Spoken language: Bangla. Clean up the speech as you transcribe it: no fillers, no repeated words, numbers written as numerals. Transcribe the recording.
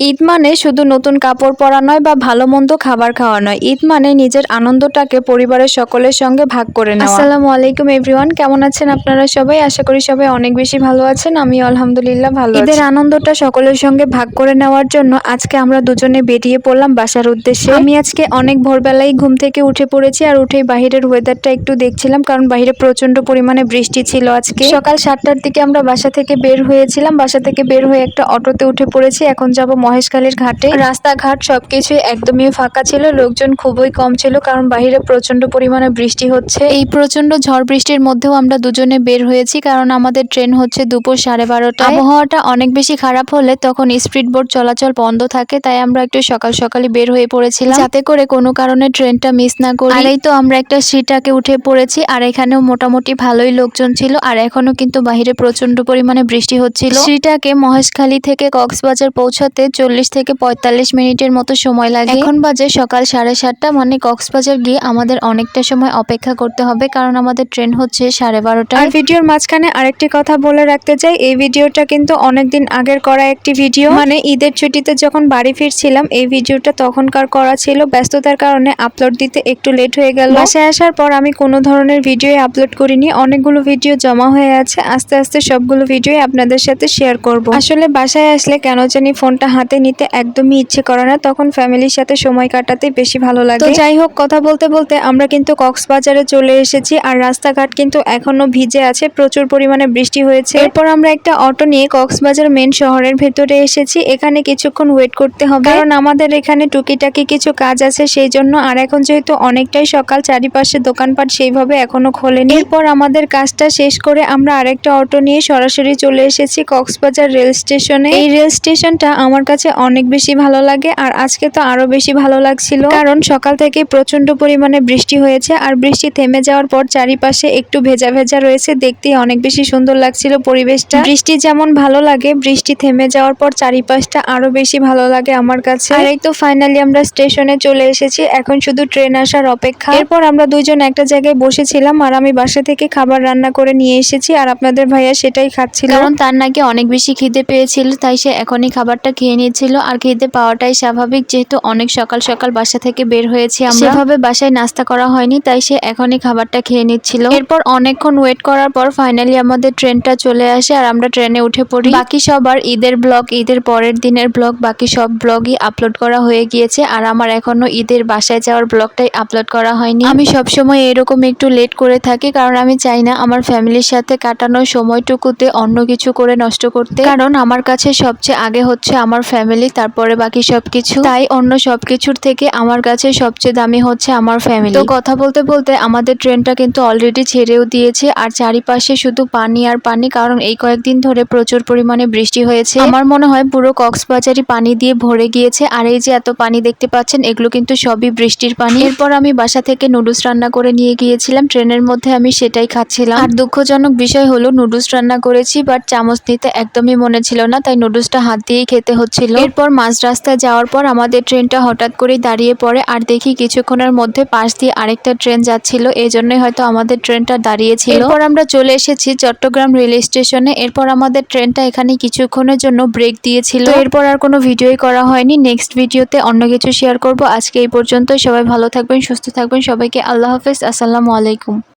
ঈদ মানে শুধু নতুন কাপড় পরা নয় বা ভালো মন্দ খাবার খাওয়া নয়। ঈদ মানে নিজের আনন্দটাকে পরিবারের সকলের সঙ্গে ভাগ করে নেওয়া। আসসালামু আলাইকুম এভরিওয়ান, কেমন আছেন আপনারা সবাই? আশা করি সবাই অনেক বেশি ভালো আছেন। আমি আলহামদুলিল্লাহ ভালো আছি। ঈদের আনন্দটা সকলের সঙ্গে ভাগ করে নেওয়ার জন্য আজকে আমরা দুজনে বেরিয়ে পড়লাম বাসার উদ্দেশ্যে। আমি আজকে অনেক ভোরবেলায় ঘুম থেকে উঠে পড়েছি আর উঠেই বাহিরের ওয়েদারটা একটু দেখছিলাম, কারণ বাহিরে প্রচন্ড পরিমাণে বৃষ্টি ছিল আজকে। সকাল 7টার দিকে আমরা বাসা থেকে বের হয়েছিলাম। বাসা থেকে বের হয়ে একটা অটোতে উঠে পড়েছি। এখন যাব মহেশখালীর ঘাটে। রাস্তাঘাট সবকিছুই একদমই ফাঁকা ছিল, লোকজন খুবই কম ছিল, কারণ বাইরে প্রচন্ড পরিমাণে বৃষ্টি হচ্ছে। এই প্রচন্ড ঝড় বৃষ্টির মধ্যেও আমরা দুজনে বের হয়েছি, কারণ আমাদের ট্রেন হচ্ছে দুপুর 12:30টায়। আবহাওয়াটা অনেক বেশি খারাপ হলে তখন স্পিড বোট চলাচল বন্ধ থাকে, তাই আমরা একটু সকাল সকালই বের হয়ে পড়েছিলাম, যাতে করে কোনো কারণে ট্রেনটা মিস না করি। আর এই তো আমরা একটা সিটাকে উঠে পড়েছি, আর এখানেও মোটামুটি ভালোই লোকজন ছিল। আর এখনো কিন্তু বাহিরে প্রচন্ড পরিমাণে বৃষ্টি হচ্ছিল। সিটাকে মহেশখালী থেকে কক্সবাজার পৌঁছাতে 40 থেকে 45 মিনিটের মতো সময় লাগে। এখন বাজে সকাল 7:30, মানে কক্সবাজার গিয়ে আমাদের অনেকটা সময় অপেক্ষা করতে হবে, কারণ আমাদের ট্রেন হচ্ছে 12:30টায়। আর ভিডিওর মাঝখানে আরেকটি কথা বলে রাখতে চাই, এই ভিডিওটা কিন্তু অনেকদিন আগের করা একটি ভিডিও, মানে ঈদের ছুটিতে যখন বাড়ি ফিরছিলাম এই ভিডিওটা তখনকার করা ছিল। ব্যস্ততার কারণে আপলোড দিতে একটু লেট হয়ে গেল। বাসায় আসার পর আমি কোনো ধরনের ভিডিও আপলোড করিনি, অনেকগুলো ভিডিও জমা হয়ে আছে। আস্তে আস্তে সবগুলো ভিডিও আপনাদের সাথে শেয়ার করব। আসলে বাসায় আসলে কেন জানি ফোনটা হাতে নিতে একদমই ইচ্ছে করে না, তখন ফ্যামিলির সাথে সময় কাটাতে বেশি ভালো লাগে। তো যাই হোক, কথা বলতে বলতে আমরা কিন্তু কক্সবাজারে চলে এসেছি, আর রাস্তাঘাট কিন্তু এখনো ভিজে আছে, প্রচুর পরিমাণে বৃষ্টি হয়েছে। এরপর আমরা একটা অটো নিয়ে কক্সবাজার মেন শহরের ভেতরে এসেছি। এখানে কিছুক্ষণ ওয়েট করতে হবে, কারণ আমাদের এখানে টুকিটাকি কিছু কাজ আছে সেই জন্য। আর এখন যেহেতু অনেকটাই সকাল, চারিপাশে দোকানপাট সেইভাবে এখনো খোলেনি। এরপর আমাদের কাজটা শেষ করে আমরা আরেকটা অটো নিয়ে সরাসরি চলে এসেছি কক্সবাজার রেল স্টেশনে। এই রেল স্টেশনটা আমার কাছে অনেক বেশি ভালো লাগে, আর আজকে তো আরো বেশি ভালো লাগছিল, কারণ সকাল থেকে প্রচন্ড পরিমাণে বৃষ্টি হয়েছে। আর বৃষ্টি থেমে যাওয়ার পর চারিপাশে একটু ভেজা ভেজা রয়েছে, দেখতে অনেক বেশি সুন্দর লাগছিল পরিবেশটা। বৃষ্টি যেমন ভালো লাগে, বৃষ্টি থেমে যাওয়ার পর চারিপাশটা আরো বেশি ভালো লাগে আমার কাছে। আর এই তো ফাইনালি আমরা স্টেশনে চলে এসেছি, এখন শুধু ট্রেন আসার অপেক্ষা। এরপর আমরা দুইজন একটা জায়গায় বসেছিলাম, আর আমি বাসা থেকে খাবার রান্না করে নিয়ে এসেছি, আর আপনাদের ভাইয়া সেটাই খাচ্ছিল, কারণ তার নাকি অনেক বেশি খিদে পেয়েছিল, তাই সে এখনই খাবারটা খেয়ে নিয়েছিল। আর খিদে পাওয়াটাই স্বাভাবিক, যেহেতু অনেক সকাল সকাল বাসা থেকে বের হয়েছি আমরা, সেভাবে বাসায় নাস্তা করা হয়নি, তাই সে এখনই খাবারটা খেয়ে নিচ্ছিল। এরপর অনেকক্ষণ ওয়েট করার পর ফাইনালি আমাদের ট্রেনটা চলে আসে, আর আমরা ট্রেনে উঠে পড়ি। বাকি সবার ঈদের ব্লগ, ঈদের পরের দিনের ব্লগ, বাকি সব ব্লগই আপলোড করা হয়ে গিয়েছে, আর আমার এখনো ঈদের বাসায় যাওয়ার ব্লগটাই আপলোড করা হয়নি। আমি সবসময় এরকম একটু লেট করে থাকি, কারণ আমি চাই না আমার ফ্যামিলির সাথে কাটানো সময়টুকুতে অন্য কিছু করে নষ্ট করতে, কারণ আমার কাছে সবচেয়ে আগে হচ্ছে আমার ফ্যামিলি, তারপরে বাকি সবকিছু। তাই অন্য সবকিছুর থেকে আমার কাছে সবচেয়ে দামি হচ্ছে আমার ফ্যামিলি। তো কথা বলতে বলতে আমাদের ট্রেনটা কিন্তু অলরেডি ছেড়েও দিয়েছে, আর চারিপাশে শুধু পানি আর পানি, কারণ এই কয়েকদিন ধরে প্রচুর পরিমাণে বৃষ্টি হয়েছে। আমার মনে হয় পুরো কক্সবাজারই পানি দিয়ে ভরে গিয়েছে। আর এই যে এত পানি দেখতে পাচ্ছেন, এগুলো কিন্তু সবই বৃষ্টির পানি। এরপর আমি বাসা থেকে নুডলস রান্না করে নিয়ে গিয়েছিলাম, ট্রেনের মধ্যে আমি সেটাই খাচ্ছিলাম। আর দুঃখজনক বিষয় হলো, নুডলস রান্না করেছি বাট চামচ নিতে একদমই মনে ছিল না, তাই নুডলসটা হাত দিয়েই খেতে হচ্ছিল। এরপর মাঝ রাস্তায় যাওয়ার পর আমাদের ট্রেনটা হঠাৎ করেই দাঁড়িয়ে পড়ে, আর দেখি কিছুক্ষণের মধ্যে পাশ দিয়ে আরেকটা ট্রেন যাচ্ছিল, এই জন্যই হয়তো আমাদের ট্রেনটা দাঁড়িয়েছিল। এরপর আমরা চলে এসেছি চট্টগ্রাম রেল স্টেশনে। এরপর আমাদের ট্রেনটা এখানে কিছুক্ষণের জন্য ব্রেক দিয়েছিল। এরপর আর কোনো ভিডিওই করা হয়নি। নেক্সট ভিডিওতে অন্য কিছু শেয়ার করব। আজকে এই পর্যন্ত, সবাই ভালো থাকবেন, সুস্থ থাকবেন, সবাইকে আল্লাহ হাফেজ, আসসালামু আলাইকুম।